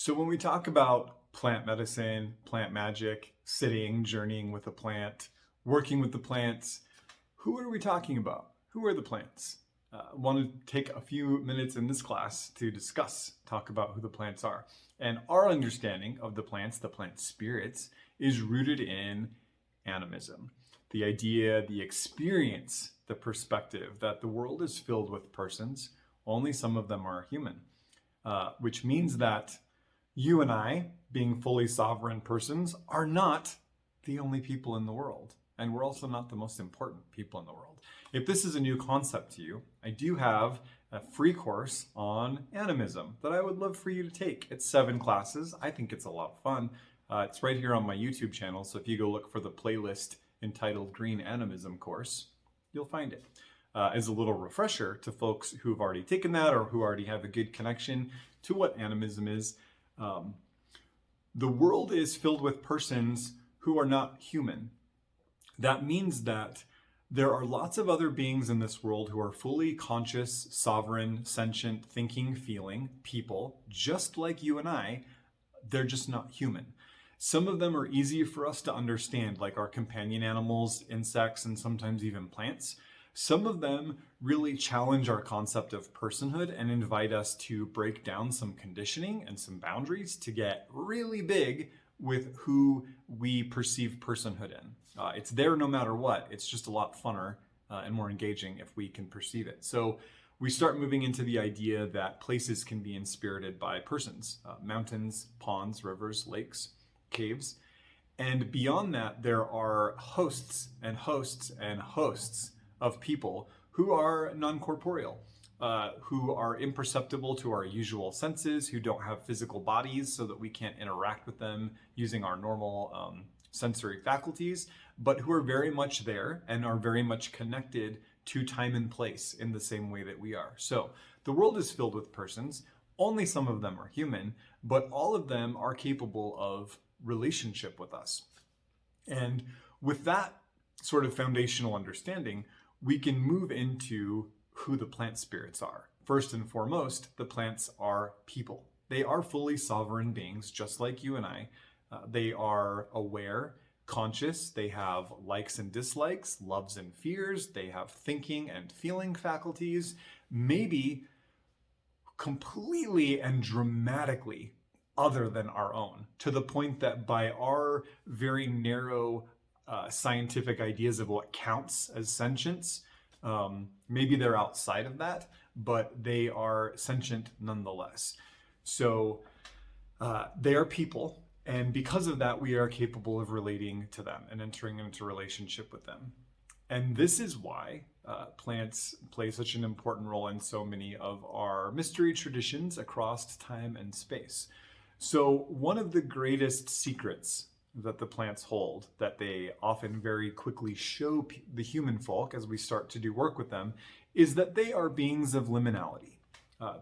So when we talk about plant medicine, plant magic, sitting, journeying with a plant, working with the plants, who are we talking about? Who are the plants? I want to take a few minutes in this class to talk about who the plants are. And our understanding of the plants, the plant spirits, is rooted in animism. The idea, the experience, the perspective that the world is filled with persons, only some of them are human, which means that you and I, being fully sovereign persons, are not the only people in the world. And we're also not the most important people in the world. If this is a new concept to you, I do have a free course on animism that I would love for you to take. It's 7 classes. I think it's a lot of fun. It's right here on my YouTube channel. So if you go look for the playlist entitled Green Animism course, you'll find it. As a little refresher to folks who've already taken that or who already have a good connection to what animism is, the world is filled with persons who are not human. That means that there are lots of other beings in this world who are fully conscious, sovereign, sentient, thinking, feeling people, just like you and I. They're just not human. Some of them are easy for us to understand, like our companion animals, insects, and sometimes even plants. Some of them really challenge our concept of personhood and invite us to break down some conditioning and some boundaries to get really big with who we perceive personhood in. It's there no matter what. It's just a lot funner and more engaging if we can perceive it. So we start moving into the idea that places can be inspirited by persons, mountains, ponds, rivers, lakes, caves. And beyond that, there are hosts and hosts and hosts of people who are non-corporeal, who are imperceptible to our usual senses, who don't have physical bodies so that we can't interact with them using our normal sensory faculties, but who are very much there and are very much connected to time and place in the same way that we are. So the world is filled with persons. Only some of them are human, but all of them are capable of relationship with us. And with that sort of foundational understanding, we can move into who the plant spirits are. First and foremost, the plants are people. They are fully sovereign beings, just like you and I. They are aware, conscious. They have likes and dislikes, loves and fears. They have thinking and feeling faculties, maybe completely and dramatically other than our own, to the point that by our very narrow scientific ideas of what counts as sentience, maybe they're outside of that, but they are sentient nonetheless. So they are people, and because of that, we are capable of relating to them and entering into relationship with them. And this is why plants play such an important role in so many of our mystery traditions across time and space. So one of the greatest secrets that the plants hold, that they often very quickly show the human folk as we start to do work with them, is that they are beings of liminality.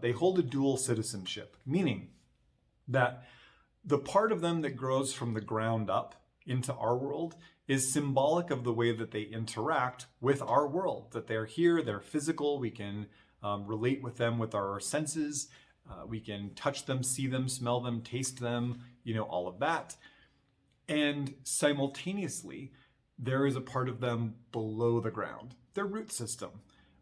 They hold a dual citizenship, meaning that the part of them that grows from the ground up into our world is symbolic of the way that they interact with our world, that they're here, they're physical, we can relate with them with our senses, we can touch them, see them, smell them, taste them, all of that. And simultaneously, there is a part of them below the ground, their root system,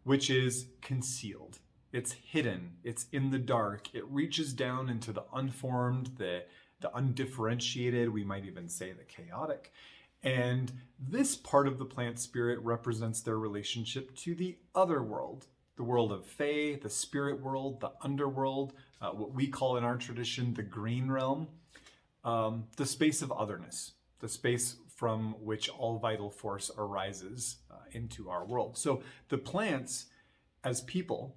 which is concealed. It's hidden, it's in the dark, it reaches down into the unformed, the undifferentiated, we might even say the chaotic. And this part of the plant spirit represents their relationship to the other world, the world of Fae, the spirit world, the underworld, what we call in our tradition the green realm, the space of otherness, the space from which all vital force arises into our world. So the plants, as people,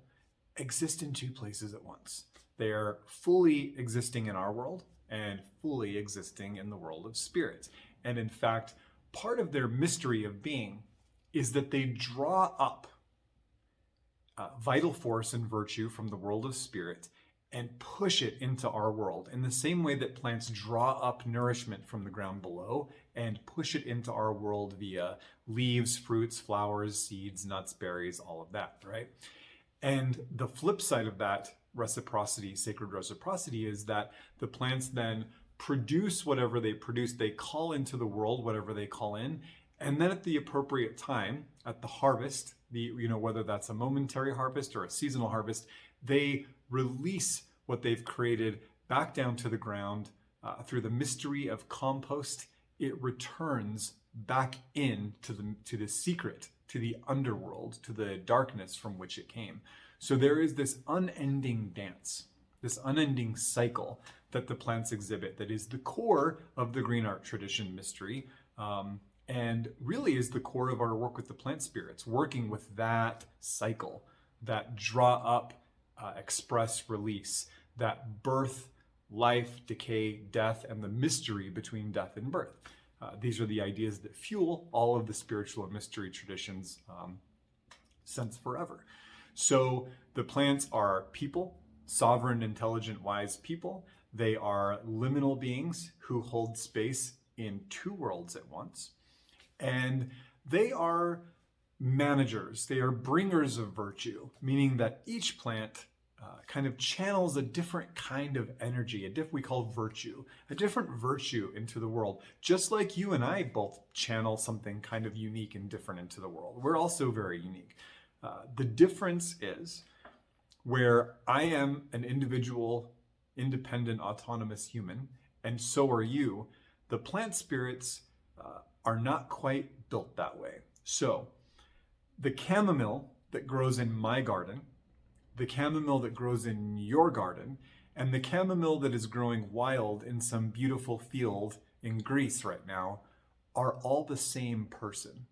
exist in 2 places at once. They are fully existing in our world and fully existing in the world of spirits. And in fact, part of their mystery of being is that they draw up vital force and virtue from the world of spirit and push it into our world in the same way that plants draw up nourishment from the ground below and push it into our world via leaves, fruits, flowers, seeds, nuts, berries, all of that, right? And the flip side of that reciprocity, sacred reciprocity, is that the plants then produce whatever they produce. They call into the world whatever they call in, and then at the appropriate time, at the harvest, whether that's a momentary harvest or a seasonal harvest, they release what they've created back down to the ground through the mystery of compost. It returns back into the secret, to the underworld, to the darkness from which it came. So there is this unending dance, this unending cycle that the plants exhibit that is the core of the green art tradition mystery, and really is the core of our work with the plant spirits, working with that cycle, that draw up, express, release, that birth, life, decay, death, and the mystery between death and birth. These are the ideas that fuel all of the spiritual and mystery traditions since forever. So the plants are people, sovereign, intelligent, wise people. They are liminal beings who hold space in two worlds at once. And they are managers. They are bringers of virtue, meaning that each plant kind of channels a different kind of energy, we call virtue, a different virtue into the world. Just like you and I both channel something kind of unique and different into the world. We're also very unique. The difference is where I am an individual, independent, autonomous human, and so are you, the plant spirits are not quite built that way. So the chamomile that grows in my garden, the chamomile that grows in your garden, and the chamomile that is growing wild in some beautiful field in Greece right now are all the same person.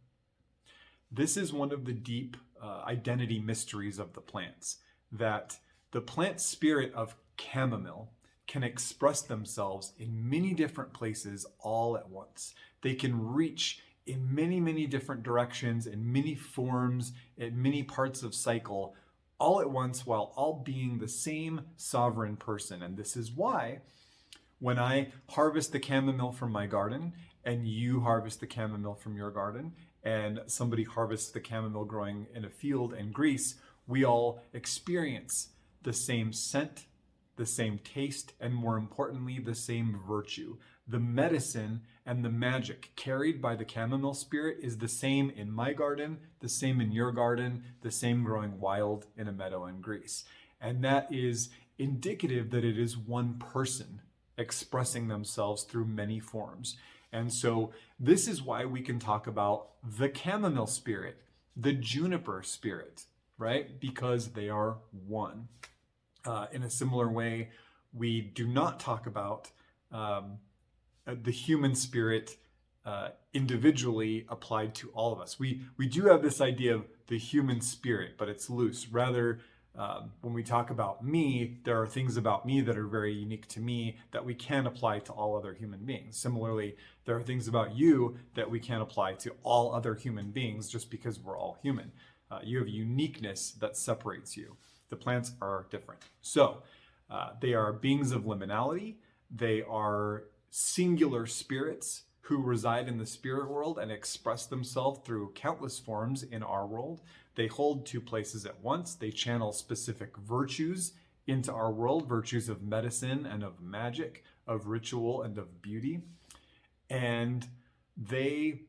This is one of the deep identity mysteries of the plants, that the plant spirit of chamomile can express themselves in many different places all at once. They can reach in many, many different directions, in many forms, in many parts of cycle, all at once, while all being the same sovereign person. And this is why when I harvest the chamomile from my garden, and you harvest the chamomile from your garden, and somebody harvests the chamomile growing in a field in Greece, we all experience the same scent, the same taste, and more importantly, the same virtue. The medicine and the magic carried by the chamomile spirit is the same in my garden, the same in your garden, the same growing wild in a meadow in Greece. And that is indicative that it is one person expressing themselves through many forms. And so this is why we can talk about the chamomile spirit, the juniper spirit, right? Because they are one. In a similar way, we do not talk about the human spirit individually applied to all of us. We do have this idea of the human spirit, but it's loose. Rather, when we talk about me, there are things about me that are very unique to me that we can apply to all other human beings. Similarly, there are things about you that we can't apply to all other human beings just because we're all human. You have uniqueness that separates you. The plants are different. So they are beings of liminality. They are singular spirits who reside in the spirit world and express themselves through countless forms in our world. They hold two places at once. They channel specific virtues into our world, virtues of medicine and of magic, of ritual and of beauty. And they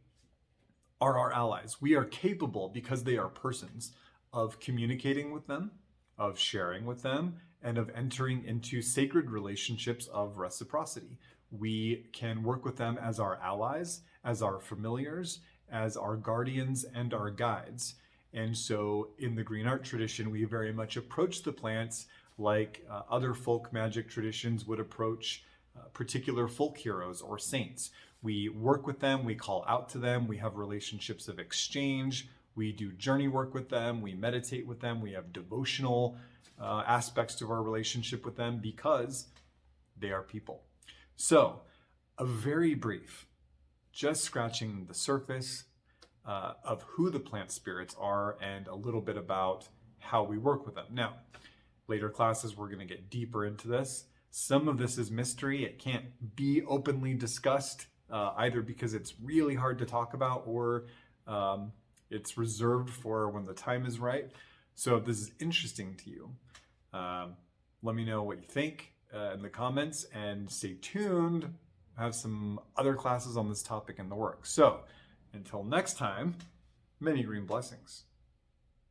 are our allies. We are capable, because they are persons, of communicating with them, of sharing with them, and of entering into sacred relationships of reciprocity. We can work with them as our allies, as our familiars, as our guardians and our guides. And so in the green art tradition, we very much approach the plants like other folk magic traditions would approach particular folk heroes or saints. We work with them, we call out to them, we have relationships of exchange, we do journey work with them, we meditate with them, we have devotional aspects to our relationship with them because they are people. So, a very brief, just scratching the surface of who the plant spirits are and a little bit about how we work with them. Now, later classes, we're going to get deeper into this. Some of this is mystery. It can't be openly discussed either because it's really hard to talk about or it's reserved for when the time is right. So if this is interesting to you, Let me know what you think in the comments, and stay tuned. I have some other classes on this topic in the works. So until next time, many green blessings.